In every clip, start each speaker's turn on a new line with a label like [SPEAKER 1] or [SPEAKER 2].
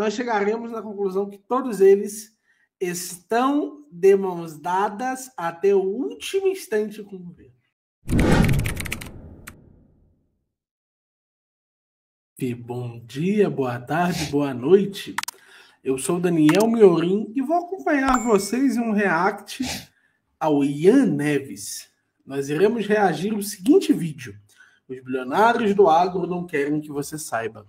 [SPEAKER 1] nós chegaremos na conclusão que todos eles estão de mãos dadas até o último instante com o governo. Bom dia, boa tarde, boa noite. Eu sou Daniel Miorim e vou acompanhar vocês em um react ao Ian Neves. Nós iremos reagir ao seguinte vídeo. Os bilionários do agro não querem que você saiba.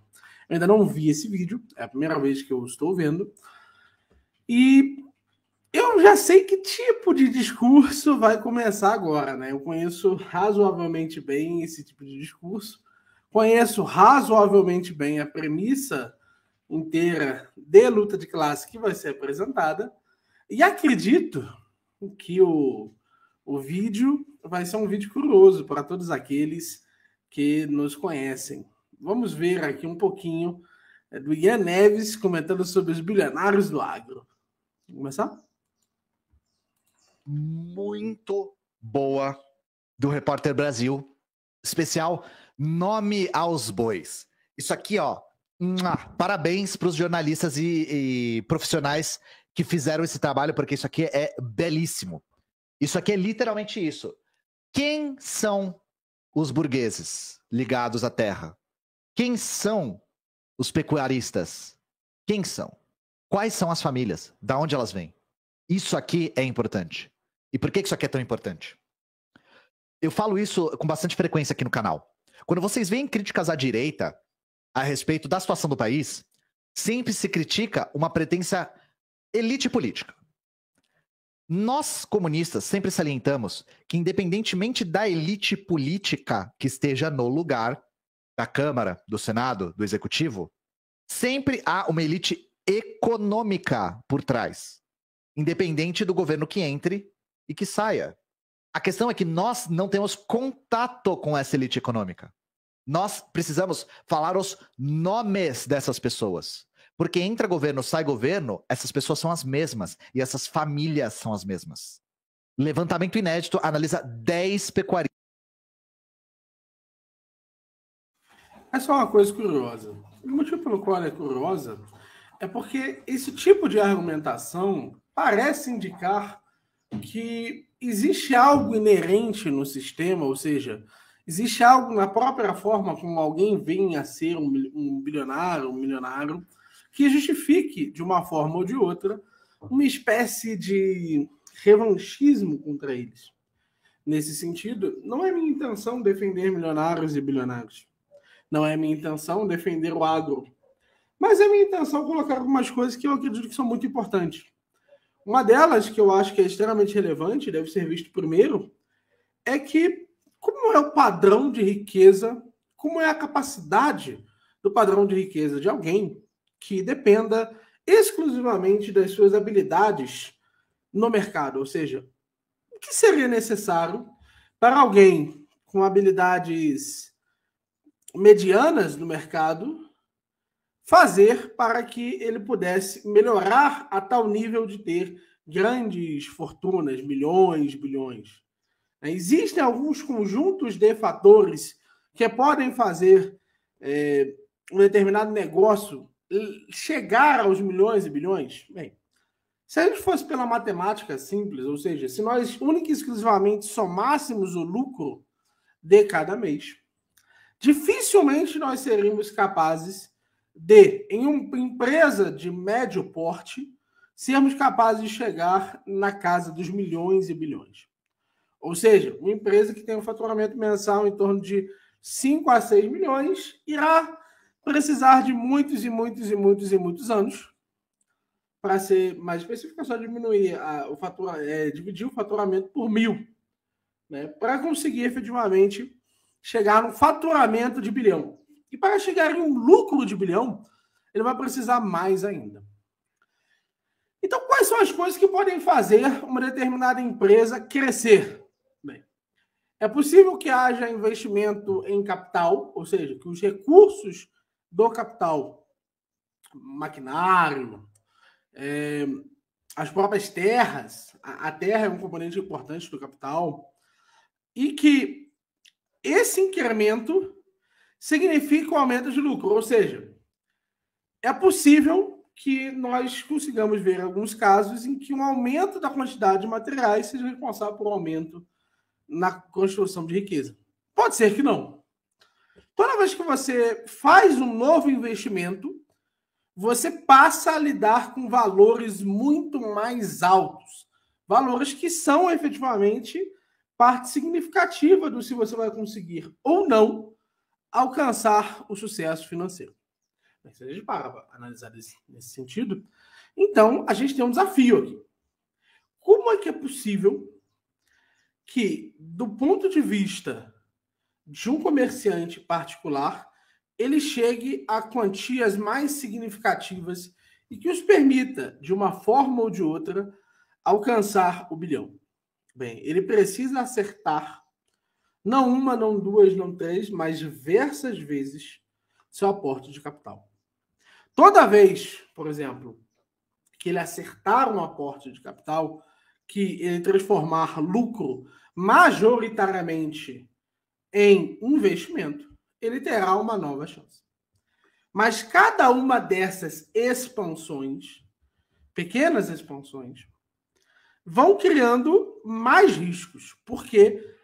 [SPEAKER 1] Eu ainda não vi esse vídeo, é a primeira vez que eu estou vendo. E eu já sei que tipo de discurso vai começar agora, né? Eu conheço razoavelmente bem esse tipo de discurso. Conheço razoavelmente bem a premissa inteira de luta de classe que vai ser apresentada. E acredito que o vídeo vai ser um vídeo curioso para todos aqueles que nos conhecem. Vamos ver aqui um pouquinho do Ian Neves comentando sobre os bilionários do agro. Vamos começar?
[SPEAKER 2] Muito boa do Repórter Brasil. Especial Nome aos Bois. Isso aqui, ó. Parabéns para os jornalistas e profissionais que fizeram esse trabalho, porque isso aqui é belíssimo. Isso aqui é literalmente isso. Quem são os burgueses ligados à terra? Quem são os pecuaristas? Quem são? Quais são as famílias? Da onde elas vêm? Isso aqui é importante. E por que isso aqui é tão importante? Eu falo isso com bastante frequência aqui no canal. Quando vocês veem críticas à direita a respeito da situação do país, sempre se critica uma pretensa elite política. Nós, comunistas, sempre salientamos que, independentemente da elite política que esteja no lugar da Câmara, do Senado, do Executivo, sempre há uma elite econômica por trás, independente do governo que entre e que saia. A questão é que nós não temos contato com essa elite econômica. Nós precisamos falar os nomes dessas pessoas. Porque entra governo, sai governo, essas pessoas são as mesmas. E essas famílias são as mesmas. Levantamento inédito analisa 10 pecuaristas.
[SPEAKER 1] É só uma coisa curiosa. O motivo pelo qual ela é curiosa é porque esse tipo de argumentação parece indicar que existe algo inerente no sistema, ou seja, existe algo na própria forma como alguém vem a ser um bilionário, um milionário, que justifique, de uma forma ou de outra, uma espécie de revanchismo contra eles. Nesse sentido, não é minha intenção defender milionários e bilionários. Não é minha intenção defender o agro. Mas é minha intenção colocar algumas coisas que eu acredito que são muito importantes. Uma delas, que eu acho que é extremamente relevante, deve ser visto primeiro, é que como é o padrão de riqueza, como é a capacidade do padrão de riqueza de alguém que dependa exclusivamente das suas habilidades no mercado. Ou seja, o que seria necessário para alguém com habilidades medianas no mercado fazer para que ele pudesse melhorar a tal nível de ter grandes fortunas, milhões, bilhões. Existem alguns conjuntos de fatores que podem fazer um determinado negócio chegar aos milhões e bilhões. Bem, se a gente fosse pela matemática simples, ou seja, se nós única e exclusivamente somássemos o lucro de cada mês, dificilmente nós seríamos capazes de, em uma empresa de médio porte, sermos capazes de chegar na casa dos milhões e bilhões. Ou seja, uma empresa que tem um faturamento mensal em torno de 5 a 6 milhões irá precisar de muitos e muitos e muitos e muitos anos para ser mais específico, é só diminuir dividir o faturamento por 1.000, né, para conseguir efetivamente chegar no faturamento de bilhão. E para chegar em um lucro de bilhão, ele vai precisar mais ainda. Então, quais são as coisas que podem fazer uma determinada empresa crescer? Bem, é possível que haja investimento em capital, ou seja, que os recursos do capital, maquinário, as próprias terras, a terra é um componente importante do capital, e que esse incremento significa o aumento de lucro, ou seja, é possível que nós consigamos ver alguns casos em que um aumento da quantidade de materiais seja responsável por um aumento na construção de riqueza. Pode ser que não. Toda vez que você faz um novo investimento, você passa a lidar com valores muito mais altos. Valores que são efetivamente parte significativa do se você vai conseguir ou não alcançar o sucesso financeiro. Se a gente para analisar nesse sentido, então a gente tem um desafio aqui. Como é que é possível que, do ponto de vista de um comerciante particular, ele chegue a quantias mais significativas e que os permita, de uma forma ou de outra, alcançar o bilhão? Bem, ele precisa acertar, não uma, não duas, não três, mas diversas vezes, seu aporte de capital. Toda vez, por exemplo, que ele acertar um aporte de capital, que ele transformar lucro majoritariamente em investimento, ele terá uma nova chance. Mas cada uma dessas expansões, pequenas expansões, vão criando mais riscos, porque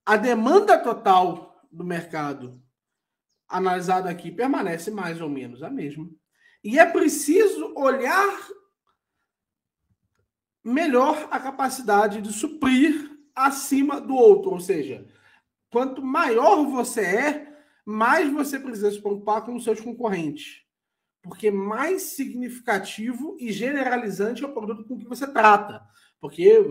[SPEAKER 1] a demanda total do mercado, analisado aqui, permanece mais ou menos a mesma. E é preciso olhar melhor a capacidade de suprir acima do outro. Ou seja, quanto maior você é, mais você precisa se preocupar com os seus concorrentes. Porque mais significativo e generalizante é o produto com que você trata. Porque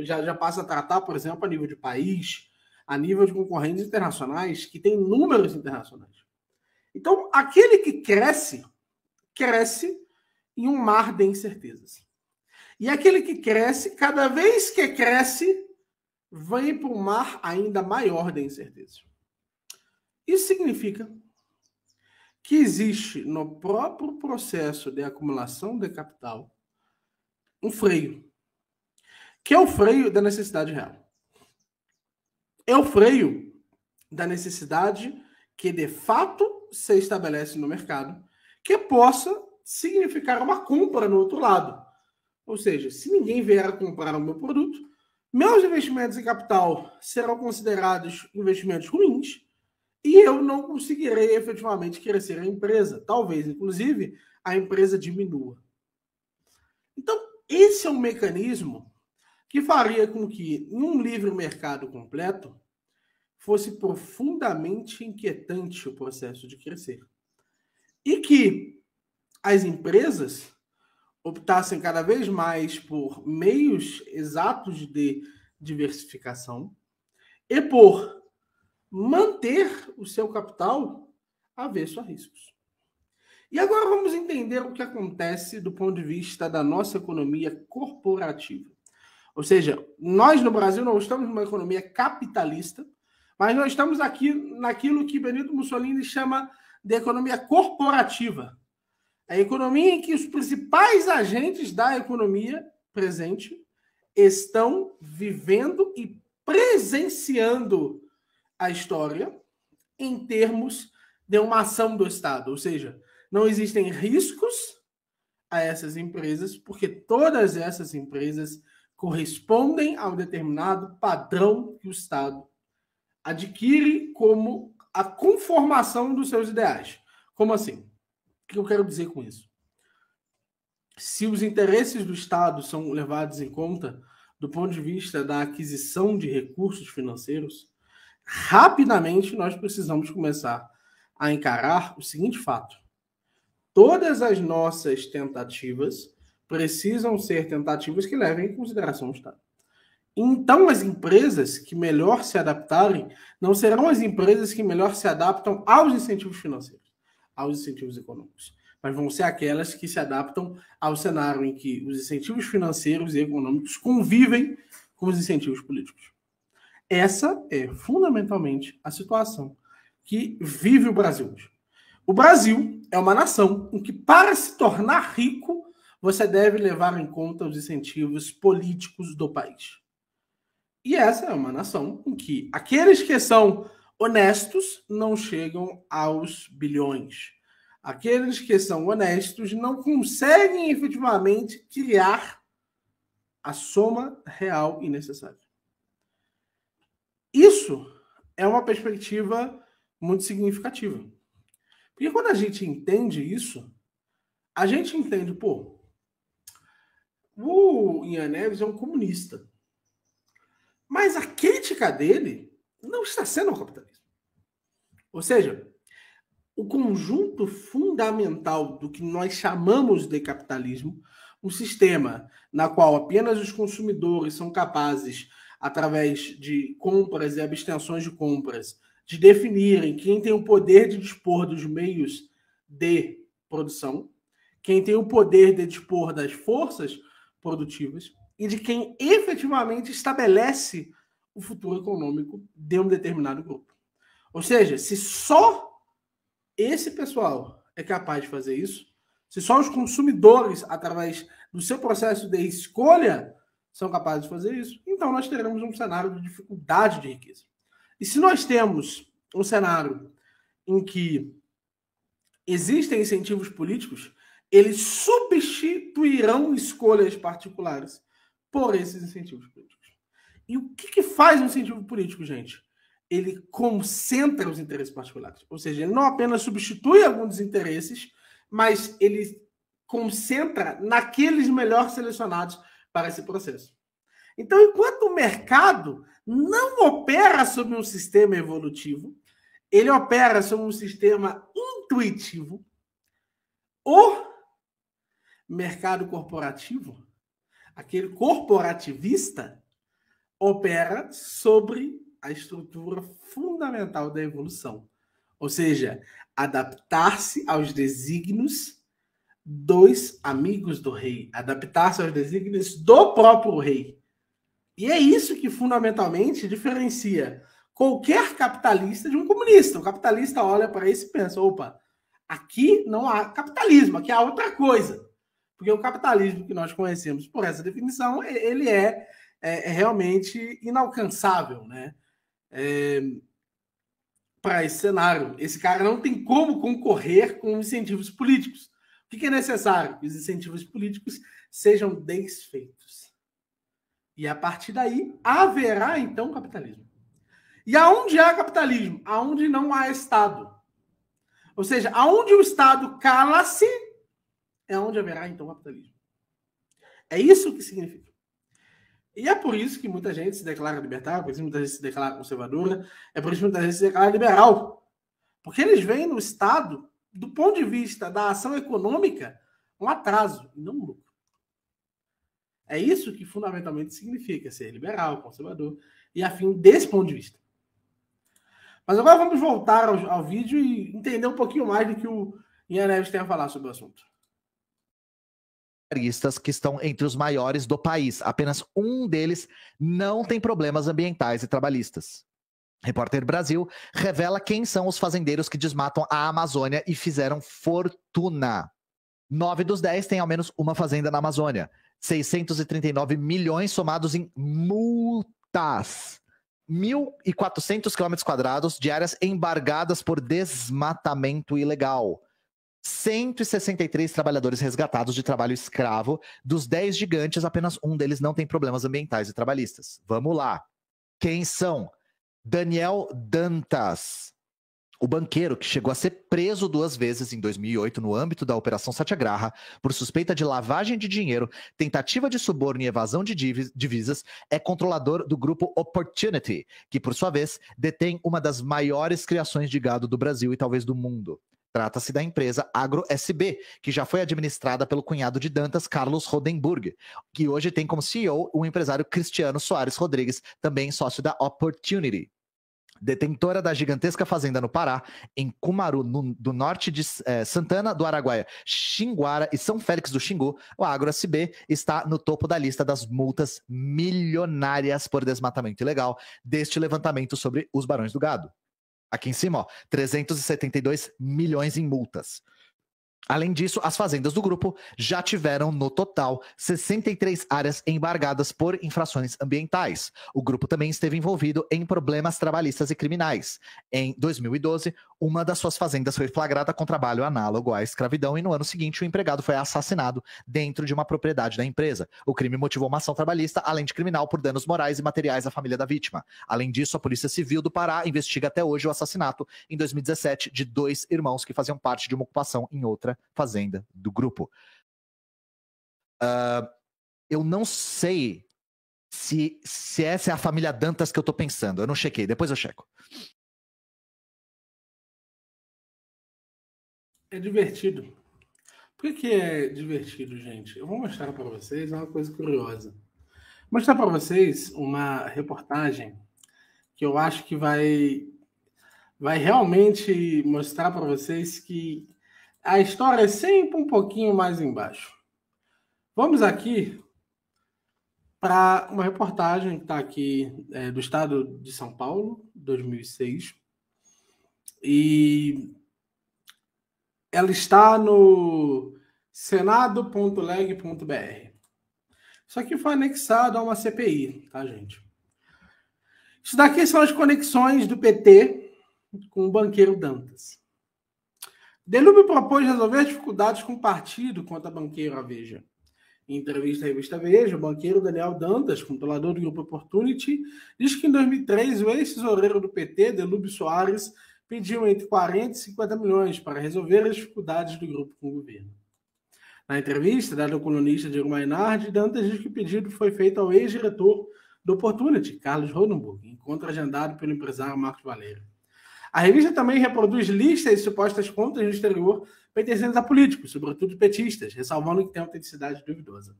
[SPEAKER 1] já passa a tratar, por exemplo, a nível de país, a nível de concorrentes internacionais, que tem números internacionais. Então, aquele que cresce em um mar de incertezas. E aquele que cresce, cada vez que cresce, vem para um mar ainda maior de incertezas. Isso significa que existe no próprio processo de acumulação de capital um freio, que é o freio da necessidade real. É o freio da necessidade que de fato se estabelece no mercado, que possa significar uma compra no outro lado. Ou seja, se ninguém vier a comprar o meu produto, meus investimentos em capital serão considerados investimentos ruins e eu não conseguirei efetivamente crescer a empresa. Talvez, inclusive, a empresa diminua. Então, esse é um mecanismo que faria com que, em um livre mercado completo, fosse profundamente inquietante o processo de crescer. E que as empresas optassem cada vez mais por meios exatos de diversificação e por manter o seu capital avesso a riscos. E agora vamos entender o que acontece do ponto de vista da nossa economia corporativa. Ou seja, nós no Brasil não estamos numa economia capitalista, mas nós estamos aqui naquilo que Benito Mussolini chama de economia corporativa. A economia em que os principais agentes da economia presente estão vivendo e presenciando a história em termos de uma ação do Estado. Ou seja, não existem riscos a essas empresas, porque todas essas empresas correspondem a um determinado padrão que o Estado adquire como a conformação dos seus ideais. Como assim? O que eu quero dizer com isso? Se os interesses do Estado são levados em conta do ponto de vista da aquisição de recursos financeiros, rapidamente nós precisamos começar a encarar o seguinte fato: todas as nossas tentativas precisam ser tentativas que levem em consideração o Estado. Então, as empresas que melhor se adaptarem não serão as empresas que melhor se adaptam aos incentivos financeiros, aos incentivos econômicos, mas vão ser aquelas que se adaptam ao cenário em que os incentivos financeiros e econômicos convivem com os incentivos políticos. Essa é fundamentalmente a situação que vive o Brasil hoje. O Brasil é uma nação em que, para se tornar rico, você deve levar em conta os incentivos políticos do país. E essa é uma nação em que aqueles que são honestos não chegam aos bilhões. Aqueles que são honestos não conseguem efetivamente criar a soma real e necessária. Isso é uma perspectiva muito significativa. Porque quando a gente entende isso, a gente entende, pô, o Ian Neves é um comunista. Mas a crítica dele não está sendo ao capitalismo. Ou seja, o conjunto fundamental do que nós chamamos de capitalismo, um sistema na qual apenas os consumidores são capazes, através de compras e abstenções de compras, de definirem quem tem o poder de dispor dos meios de produção, quem tem o poder de dispor das forças produtivas e de quem efetivamente estabelece o futuro econômico de um determinado grupo. Ou seja, se só esse pessoal é capaz de fazer isso, se só os consumidores, através do seu processo de escolha, são capazes de fazer isso, então nós teremos um cenário de dificuldade de riqueza. E se nós temos um cenário em que existem incentivos políticos, eles substituirão escolhas particulares por esses incentivos políticos. E o que faz um incentivo político, gente? Ele concentra os interesses particulares. Ou seja, ele não apenas substitui alguns dos interesses, mas ele concentra naqueles melhor selecionados para esse processo. Então, enquanto o mercado não opera sobre um sistema evolutivo, ele opera sobre um sistema intuitivo, o mercado corporativo, aquele corporativista, opera sobre a estrutura fundamental da evolução. Ou seja, adaptar-se aos desígnios dos amigos do rei, adaptar-se aos desígnios do próprio rei. E é isso que fundamentalmente diferencia qualquer capitalista de um comunista. O capitalista olha para isso e pensa, opa, aqui não há capitalismo, aqui há outra coisa. Porque o capitalismo que nós conhecemos por essa definição, ele é realmente inalcançável, né? Para esse cenário. Esse cara não tem como concorrer com incentivos políticos. O que é necessário? Que os incentivos políticos sejam desfeitos. E a partir daí haverá, então, capitalismo. E aonde há capitalismo? Aonde não há Estado. Ou seja, aonde o Estado cala-se, é onde haverá, então, capitalismo. É isso que significa. E é por isso que muita gente se declara libertária, por isso que muita gente se declara conservadora, é por isso que muita gente se declara liberal. Porque eles veem no Estado, do ponto de vista da ação econômica, um atraso, e não um lucro. É isso que fundamentalmente significa ser liberal, conservador, e afim desse ponto de vista. Mas agora vamos voltar ao vídeo e entender um pouquinho mais do que o Ian Neves tem a falar sobre o assunto.
[SPEAKER 2] Que estão entre os maiores do país. Apenas um deles não tem problemas ambientais e trabalhistas. Repórter Brasil revela quem são os fazendeiros que desmatam a Amazônia e fizeram fortuna. 9 dos 10 têm ao menos uma fazenda na Amazônia. 639 milhões somados em multas. 1.400 km² de áreas embargadas por desmatamento ilegal. 163 trabalhadores resgatados de trabalho escravo. Dos 10 gigantes, apenas um deles não tem problemas ambientais e trabalhistas. Vamos lá. Quem são? Daniel Dantas, o banqueiro que chegou a ser preso 2 vezes em 2008 no âmbito da Operação Satyagraha por suspeita de lavagem de dinheiro, tentativa de suborno e evasão de divisas, é controlador do grupo Opportunity, que por sua vez detém uma das maiores criações de gado do Brasil e talvez do mundo. Trata-se da empresa AgroSB, que já foi administrada pelo cunhado de Dantas, Carlos Rodenburg, que hoje tem como CEO o empresário Cristiano Soares Rodrigues, também sócio da Opportunity. Detentora da gigantesca fazenda no Pará, em Cumaru, do norte de Santana do Araguaia, Xinguara e São Félix do Xingu, o AgroSB está no topo da lista das multas milionárias por desmatamento ilegal deste levantamento sobre os barões do gado. Aqui em cima, ó, 372 milhões em multas. Além disso, as fazendas do grupo já tiveram, no total, 63 áreas embargadas por infrações ambientais. O grupo também esteve envolvido em problemas trabalhistas e criminais. Em 2012, uma das suas fazendas foi flagrada com trabalho análogo à escravidão e no ano seguinte o empregado foi assassinado dentro de uma propriedade da empresa. O crime motivou uma ação trabalhista, além de criminal, por danos morais e materiais à família da vítima. Além disso, a Polícia Civil do Pará investiga até hoje o assassinato, em 2017, de 2 irmãos que faziam parte de uma ocupação em outra fazenda do grupo. Eu não sei se essa é a família Dantas que eu tô pensando. Eu não chequei, depois eu checo.
[SPEAKER 1] É divertido. Por que é divertido, gente? Eu vou mostrar para vocês uma coisa curiosa. Vou mostrar para vocês uma reportagem que eu acho que vai realmente mostrar para vocês que a história é sempre um pouquinho mais embaixo. Vamos aqui para uma reportagem que está aqui do estado de São Paulo, 2006. E ela está no senado.leg.br. Isso aqui foi anexado a uma CPI, tá, gente? Isso daqui são as conexões do PT com o banqueiro Dantas. Delúbio propôs resolver as dificuldades com o partido contra banqueiro Veja. Em entrevista à revista Veja, o banqueiro Daniel Dantas, controlador do grupo Opportunity, diz que em 2003 o ex-tesoureiro do PT, Delúbio Soares, pediu entre 40 e 50 milhões para resolver as dificuldades do grupo com o governo. Na entrevista dada ao colunista Diego Mainardi, Dantas diz que o pedido foi feito ao ex-diretor do Opportunity, Carlos Rodenburg, encontro agendado pelo empresário Marcos Valério. A revista também reproduz listas de supostas contas no exterior pertencentes a políticos, sobretudo petistas, ressalvando que tem autenticidade duvidosa.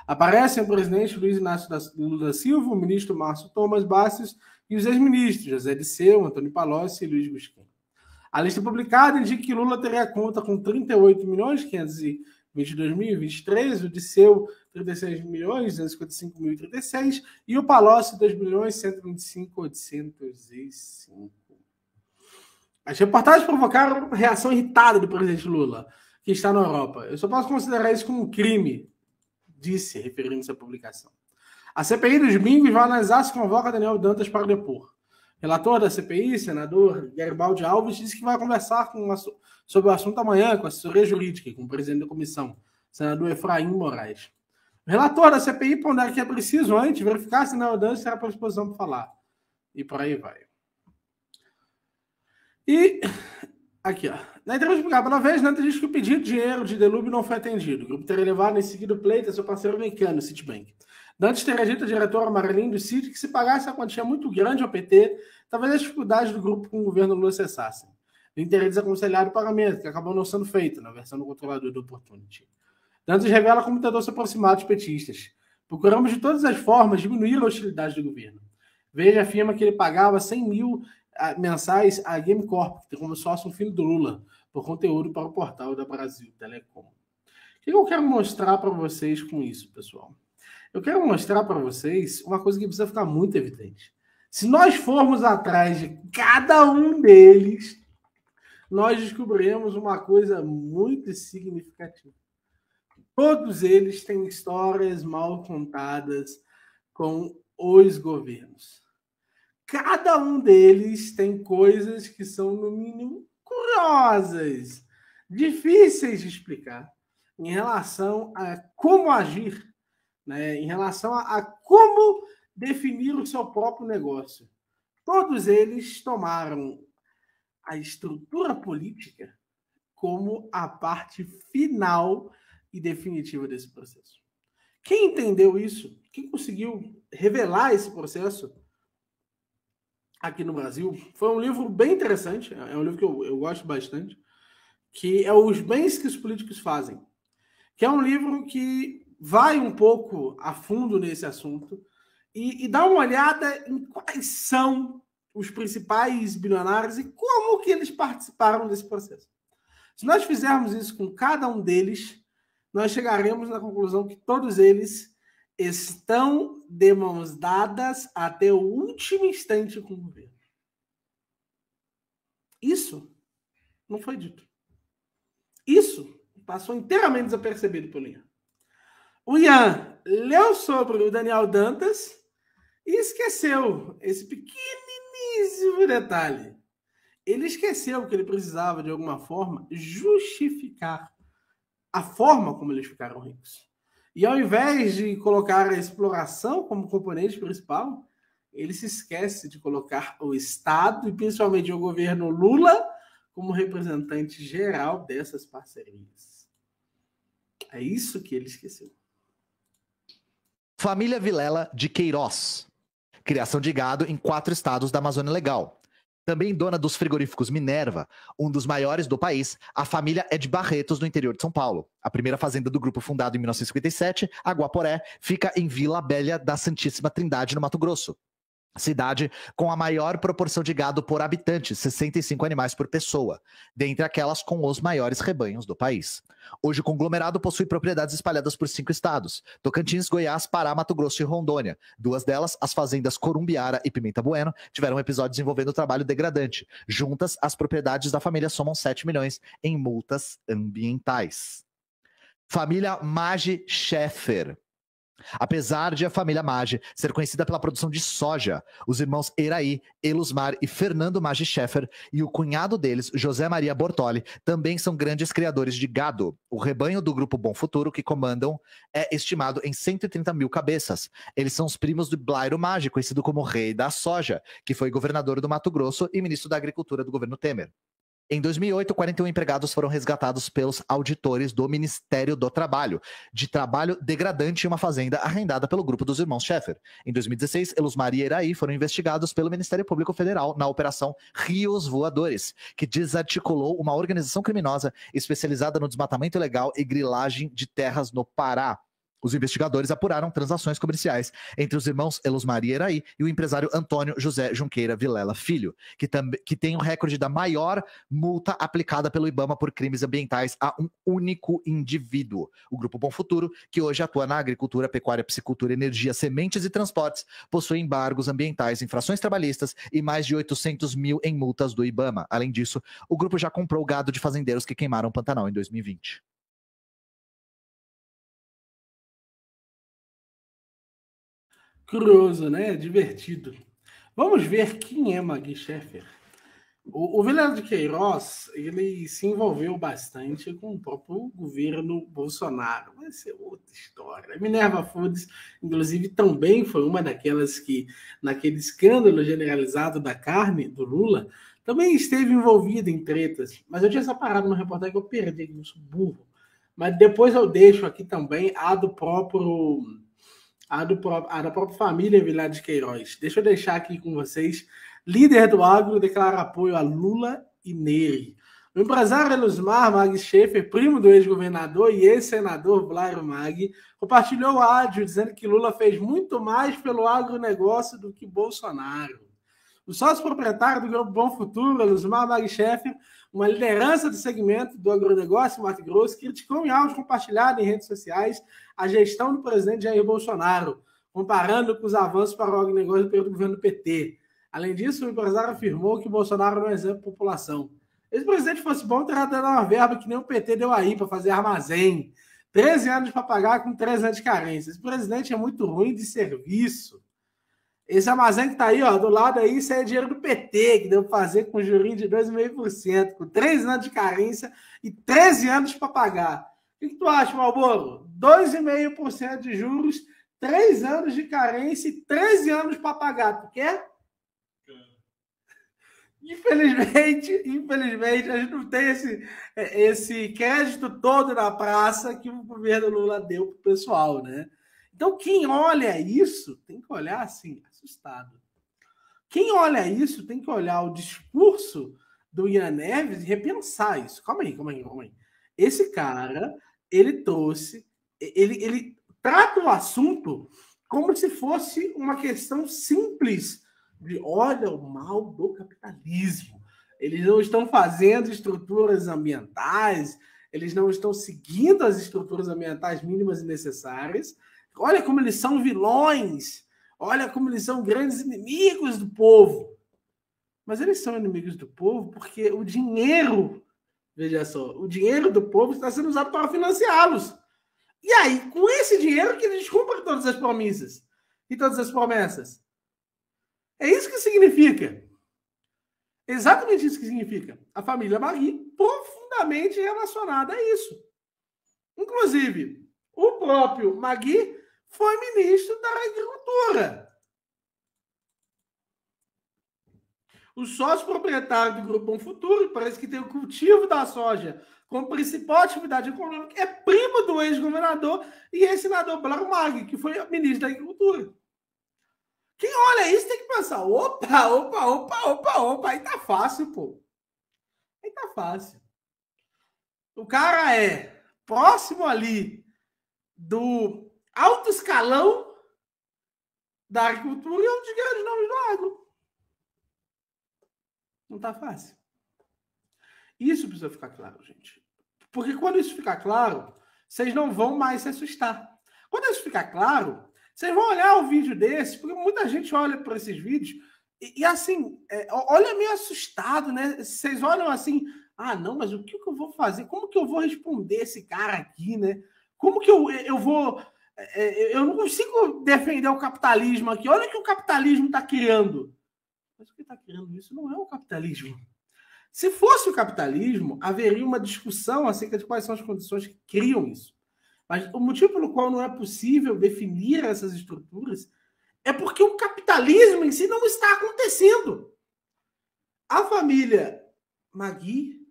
[SPEAKER 1] Aparecem o presidente Luiz Inácio Lula da Silva, o ministro Márcio Thomas Bastos e os ex-ministros José Disseu, Antônio Palocci e Luiz Busquim. A lista publicada indica que Lula teria conta com 38.522.023, o Disseu 36.255.036 e o Palocci 2.125.805. As reportagens provocaram reação irritada do presidente Lula, que está na Europa. Eu só posso considerar isso como um crime, disse, referindo-se à publicação. A CPI dos bingos vai analisar se convoca Daniel Dantas para depor. Relator da CPI, senador Garibaldi Alves, disse que vai conversar sobre o assunto amanhã com a assessoria jurídica e com o presidente da comissão, senador Efraim Moraes. O relator da CPI pondera que é preciso antes verificar se Daniel Dantas terá predisposição para falar. E por aí vai. E aqui, ó. Na entrevista publicada pela vez, Dantas diz que o pedido de dinheiro de Delúbio não foi atendido. O grupo teria levado em seguida o pleito a seu parceiro americano, Citibank. Dantas teria dito ao diretor Amarelinho do Citi que se pagasse a quantia muito grande ao PT, talvez as dificuldades do grupo com o governo Lula cessassem. Ele teria desaconselhado o pagamento, que acabou não sendo feito, na versão do controlador do Opportunity. Dantas revela como tentou se aproximar dos petistas. Procuramos de todas as formas diminuir a hostilidade do governo. Veja afirma que ele pagava 100 mil mensais à Game Corp, que tem como sócio um filho do Lula, por conteúdo para o portal da Brasil Telecom. O que eu quero mostrar para vocês com isso, pessoal? Eu quero mostrar para vocês uma coisa que precisa ficar muito evidente. Se nós formos atrás de cada um deles, nós descobriremos uma coisa muito significativa. Todos eles têm histórias mal contadas com os governos. Cada um deles tem coisas que são, no mínimo, curiosas, difíceis de explicar, em relação a como agir, né? Em relação a como definir o seu próprio negócio. Todos eles tomaram a estrutura política como a parte final e definitiva desse processo. Quem entendeu isso, quem conseguiu revelar esse processo aqui no Brasil, foi um livro bem interessante, é um livro que eu gosto bastante, que é Os Bens que os Políticos Fazem, que é um livro que vai um pouco a fundo nesse assunto e dá uma olhada em quais são os principais bilionários e como que eles participaram desse processo. Se nós fizermos isso com cada um deles, nós chegaremos na conclusão que todos eles estão de mãos dadas até o último instante com o governo. Isso não foi dito. Isso passou inteiramente desapercebido pelo Ian. O Ian leu sobre o Daniel Dantas e esqueceu esse pequeniníssimo detalhe. Ele esqueceu que ele precisava, de alguma forma, justificar a forma como eles ficaram ricos. E ao invés de colocar a exploração como componente principal, ele se esquece de colocar o Estado, e principalmente o governo Lula, como representante geral dessas parcerias. É isso que ele esqueceu.
[SPEAKER 2] Família Vilela de Queiroz. Criação de gado em 4 estados da Amazônia Legal. Também dona dos frigoríficos Minerva, um dos maiores do país, a família é de Barretos, no interior de São Paulo. A primeira fazenda do grupo, fundado em 1957, a Guaporé, fica em Vila Velha da Santíssima Trindade, no Mato Grosso. Cidade com a maior proporção de gado por habitante, 65 animais por pessoa, dentre aquelas com os maiores rebanhos do país. Hoje o conglomerado possui propriedades espalhadas por 5 estados: Tocantins, Goiás, Pará, Mato Grosso e Rondônia. 2 delas, as fazendas Corumbiara e Pimenta Bueno, tiveram episódios envolvendo trabalho degradante. Juntas, as propriedades da família somam 7 milhões em multas ambientais. Família Maggi Scheffer. Apesar de a família Maggi ser conhecida pela produção de soja, os irmãos Eraí, Elusmar e Fernando Maggi Scheffer e o cunhado deles, José Maria Bortoli, também são grandes criadores de gado. O rebanho do Grupo Bom Futuro, que comandam, é estimado em 130 mil cabeças. Eles são os primos do Blairo Maggi, conhecido como Rei da Soja, que foi governador do Mato Grosso e ministro da Agricultura do governo Temer. Em 2008, 41 empregados foram resgatados pelos auditores do Ministério do Trabalho, de trabalho degradante em uma fazenda arrendada pelo grupo dos irmãos Scheffer. Em 2016, Elusmar e Eraí foram investigados pelo Ministério Público Federal na Operação Rios Voadores, que desarticulou uma organização criminosa especializada no desmatamento ilegal e grilagem de terras no Pará. Os investigadores apuraram transações comerciais entre os irmãos Elusmar e Eraí e o empresário Antônio José Junqueira Vilela Filho, que tem o recorde da maior multa aplicada pelo IBAMA por crimes ambientais a um único indivíduo. O Grupo Bom Futuro, que hoje atua na agricultura, pecuária, piscicultura, energia, sementes e transportes, possui embargos ambientais, infrações trabalhistas e mais de 800 mil em multas do IBAMA. Além disso, o grupo já comprou gado de fazendeiros que queimaram o Pantanal em 2020.
[SPEAKER 1] Curioso, né? Divertido. Vamos ver quem é Magui Scheffer. O Vilela de Queiroz, ele se envolveu bastante com o próprio governo Bolsonaro. Vai ser outra história. A Minerva Foods, inclusive, também foi uma daquelas que, naquele escândalo generalizado da carne do Lula, também esteve envolvida em tretas. Mas eu tinha separado uma reportagem que eu perdi, que eu sou burro. Mas depois eu deixo aqui também a da própria família Vilela de Queiroz. Deixa eu deixar aqui com vocês. Líder do agro declara apoio a Lula e Neri. O empresário Elusmar Maggi Scheffer, primo do ex-governador e ex-senador Blairo Maggi, compartilhou áudio dizendo que Lula fez muito mais pelo agronegócio do que Bolsonaro. O sócio proprietário do Grupo Bom Futuro, Elusmar Maggi Scheffer, uma liderança do segmento do agronegócio em Mato Grosso, criticou em áudio compartilhado em redes sociais a gestão do presidente Jair Bolsonaro, comparando com os avanços para o agronegócio do período do governo PT. Além disso, o empresário afirmou que Bolsonaro não é exemplo de população. Se o presidente fosse bom, teria dado uma verba que nem o PT deu aí para fazer armazém. 13 anos para pagar com 3 anos de carência. Esse presidente é muito ruim de serviço. Esse armazém que está aí, ó, do lado aí, isso é dinheiro do PT, que deu para fazer com jurinho de 2,5%, com 3 anos de carência e 13 anos para pagar. O que tu acha, Malboro? 2,5% de juros, 3 anos de carência e 13 anos para pagar. Tu quer? Infelizmente, a gente não tem esse crédito todo na praça que o governo Lula deu para o pessoal, né? Então, quem olha isso tem que olhar assim, assustado. Quem olha isso tem que olhar o discurso do Ian Neves e repensar isso. Calma aí. Esse cara, ele trata o assunto como se fosse uma questão simples de, olha, o mal do capitalismo. Eles não estão fazendo estruturas ambientais, eles não estão seguindo as estruturas ambientais mínimas e necessárias. Olha como eles são vilões, olha como eles são grandes inimigos do povo. Mas eles são inimigos do povo porque o dinheiro Veja só, o dinheiro do povo está sendo usado para financiá-los. E aí, com esse dinheiro que eles cumprem todas as promessas e todas as promessas. É isso que significa. Exatamente isso que significa. A família Magui profundamente relacionada a isso. Inclusive, o próprio Magui foi ministro da Agricultura. O sócio proprietário do Grupo Bom Futuro, parece que tem o cultivo da soja como principal atividade econômica, é primo do ex-governador e ex-senador Blairo Magui, que foi ministro da Agricultura. Quem olha isso tem que pensar, opa, aí tá fácil, pô. Aí tá fácil. O cara é próximo ali do alto escalão da agricultura e é um dos grandes nomes do agro. Não tá fácil. Isso precisa ficar claro, gente. Porque quando isso ficar claro, vocês não vão mais se assustar. Quando isso ficar claro, vocês vão olhar um vídeo desse, porque muita gente olha para esses vídeos e assim, olha meio assustado, né? Vocês olham assim, ah, não, mas o que eu vou fazer? Como que eu vou responder esse cara aqui, né? Como que eu vou... eu não consigo defender o capitalismo aqui. Olha o que o capitalismo está criando. Mas o que está criando isso não é o capitalismo. Se fosse o capitalismo, haveria uma discussão acerca de quais são as condições que criam isso. Mas o motivo pelo qual não é possível definir essas estruturas é porque o capitalismo em si não está acontecendo. A família Magui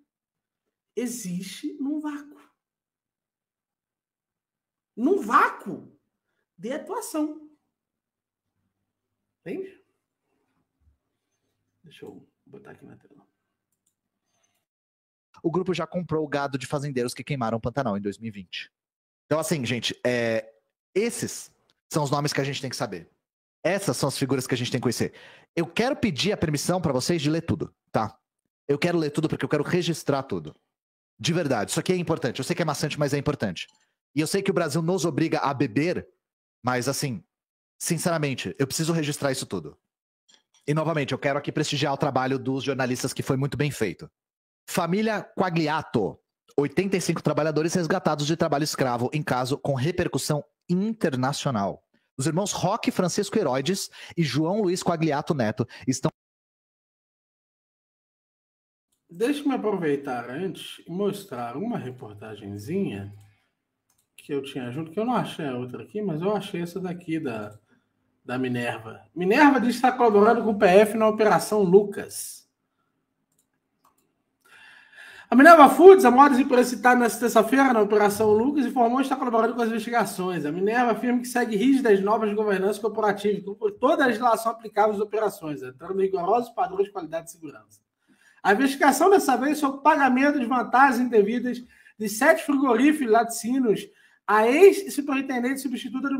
[SPEAKER 1] existe num vácuo. Num vácuo de atuação. Entende? Deixa eu botar aqui na tela.
[SPEAKER 2] O grupo já comprou o gado de fazendeiros que queimaram o Pantanal em 2020. Então, assim, gente, esses são os nomes que a gente tem que saber. Essas são as figuras que a gente tem que conhecer. Eu quero pedir a permissão para vocês de ler tudo, tá? Eu quero ler tudo porque eu quero registrar tudo. De verdade, isso aqui é importante. Eu sei que é maçante, mas é importante. E eu sei que o Brasil nos obriga a beber, mas, assim, sinceramente, eu preciso registrar isso tudo. E, novamente, eu quero aqui prestigiar o trabalho dos jornalistas, que foi muito bem feito. Família Quagliato. 85 trabalhadores resgatados de trabalho escravo em caso com repercussão internacional. Os irmãos Roque Francisco Heroides e João Luiz Quagliato Neto estão...
[SPEAKER 1] Deixa-me aproveitar antes e mostrar uma reportagenzinha que eu tinha junto, que eu não achei a outra aqui, mas eu achei essa daqui da Minerva. Minerva diz que está colaborando com o PF na Operação Lucas. A Minerva Foods, a maior das empresas citada nesta terça-feira na Operação Lucas, informou que está colaborando com as investigações. A Minerva afirma que segue rígidas normas de governança corporativa, por toda a legislação aplicável às operações, entrando rigorosos padrões de qualidade e segurança. A investigação dessa vez sobre o pagamento de vantagens indevidas de 7 frigoríficos laticínios a ex-superintendente substituta do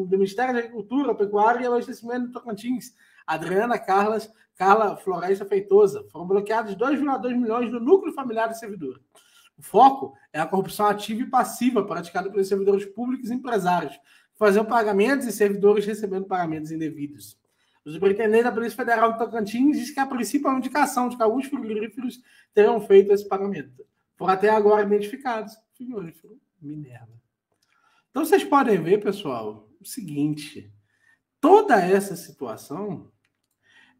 [SPEAKER 1] Ministério da Agricultura, Pecuária e Abastecimento do Tocantins, Adriana Carla Floresta Feitosa. Foram bloqueados 2,2 milhões no núcleo familiar do servidor. O foco é a corrupção ativa e passiva praticada pelos servidores públicos e empresários, fazendo pagamentos e servidores recebendo pagamentos indevidos. O superintendente da Polícia Federal do Tocantins diz que a principal indicação de que alguns frigoríficos terão feito esse pagamento. Foram até agora identificados. Frigorífico Minerva. Então vocês podem ver, pessoal, o seguinte: toda essa situação,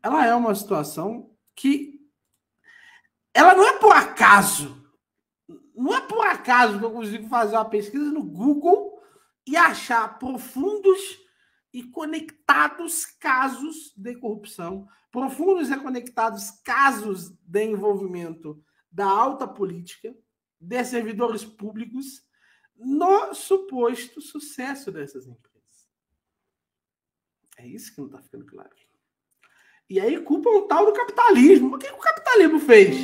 [SPEAKER 1] ela é uma situação que ela não é por acaso. Não é por acaso que eu consigo fazer uma pesquisa no Google e achar profundos e conectados casos de corrupção, profundos e conectados casos de envolvimento da alta política, de servidores públicos, no suposto sucesso dessas empresas. É isso que não está ficando claro. E aí culpa um tal do capitalismo. O que o capitalismo fez?